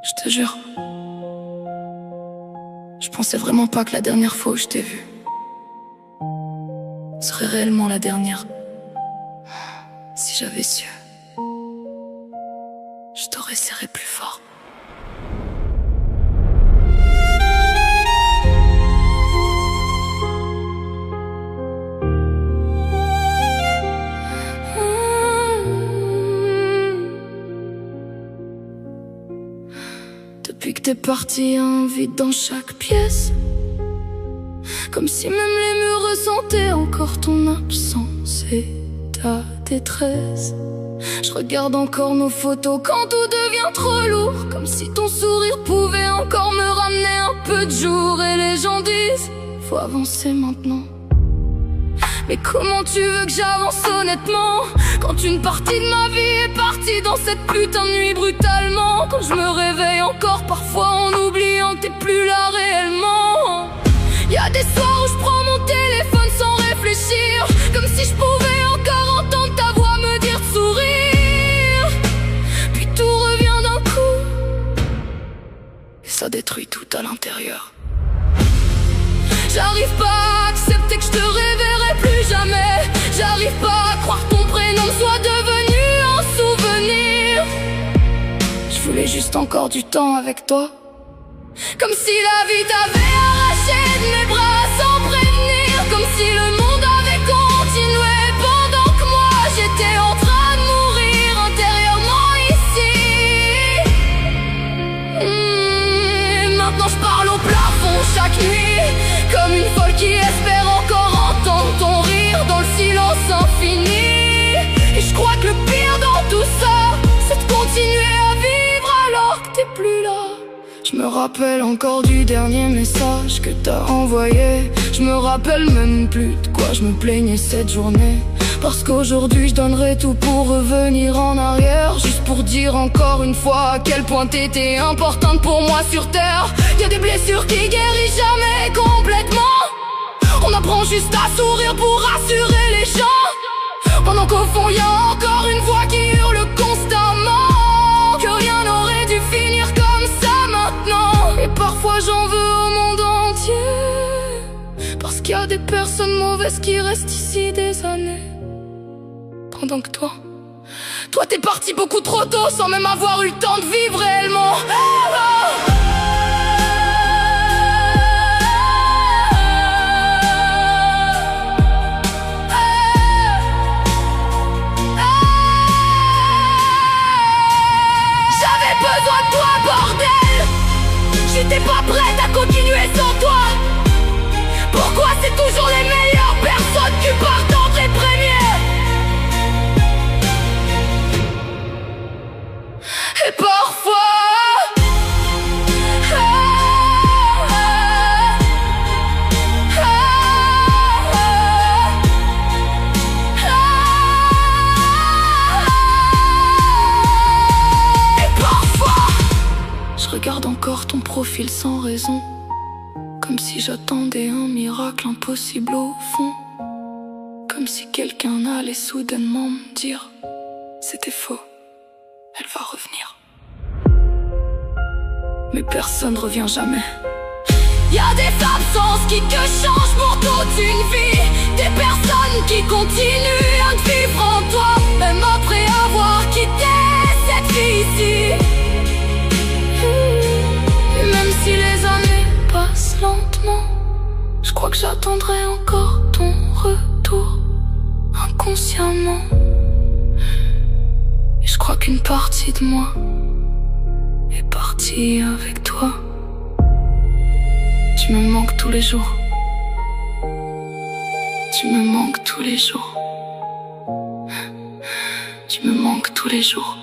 Je te jure. Je pensais vraiment pas que la dernière fois où je t'ai vu serait réellement la dernière. Si j'avais su, je t'aurais serré plus fort. Depuis que t'es parti, un vide dans chaque pièce, comme si même les murs ressentaient encore ton absence et ta détresse. Je regarde encore nos photos quand tout devient trop lourd, comme si ton sourire pouvait encore me ramener un peu de jour. Et les gens disent, faut avancer maintenant. Mais comment tu veux que j'avance honnêtement, quand une partie de ma vie est partie dans cette putain de nuit brutalement? Quand je me réveille encore parfois en oubliant que t'es plus là réellement. Y'a des soirs où je prends mon téléphone sans réfléchir, comme si je pouvais encore entendre ta voix me dire de sourire. Puis tout revient d'un coup et ça détruit tout à l'intérieur. J'arrive pas à accepter que je te reverrai plus jamais. J'arrive pas à croire que ton prénom soit devenu un souvenir. Je voulais juste encore du temps avec toi, comme si la vie t'avait arraché de mes bras sans prévenir, comme si le monde avait continué pendant que moi j'étais en train de mourir intérieurement ici. Et maintenant je parle au plafond chaque nuit, comme une folle qui espère encore entendre ton rire dans le silence infini. Et je crois que le pire dans tout ça, c'est de continuer à vivre alors que t'es plus là. Je me rappelle encore du dernier message que t'as envoyé. Je me rappelle même plus de quoi je me plaignais cette journée, parce qu'aujourd'hui je donnerais tout pour revenir en arrière, juste pour dire encore une fois à quel point t'étais importante pour moi sur terre. Y'a des blessures qui guérissent jamais complètement. On apprend juste à sourire pour rassurer les gens, pendant qu'au fond y'a encore une voix qui hurle constamment que rien n'aurait dû finir comme ça maintenant. Et parfois j'en veux au monde entier, parce qu'il y a des personnes mauvaises qui restent ici des années, pendant que toi t'es parti beaucoup trop tôt sans même avoir eu le temps de vivre réellement. J'avais besoin de toi, bordel. J'étais pas prête à continuer sans toi. Pourquoi c'est toujours les meilleures personnes qui partent entre les premiers? Et parfois je regarde encore ton profil sans raison, comme si j'attendais un miracle impossible au fond, comme si quelqu'un allait soudainement me dire c'était faux, elle va revenir. Mais personne revient jamais. Y'a des absences qui te changent pour toute une vie, des personnes qui continuent à te vivre en toi, même après avoir quitté cette vie ici. Et même si les années passent lentement, je crois que j'attendrai encore ton retour inconsciemment. Et je crois qu'une partie de moi est partie avec toi. Tu me manques tous les jours. Tu me manques tous les jours. Tu me manques tous les jours.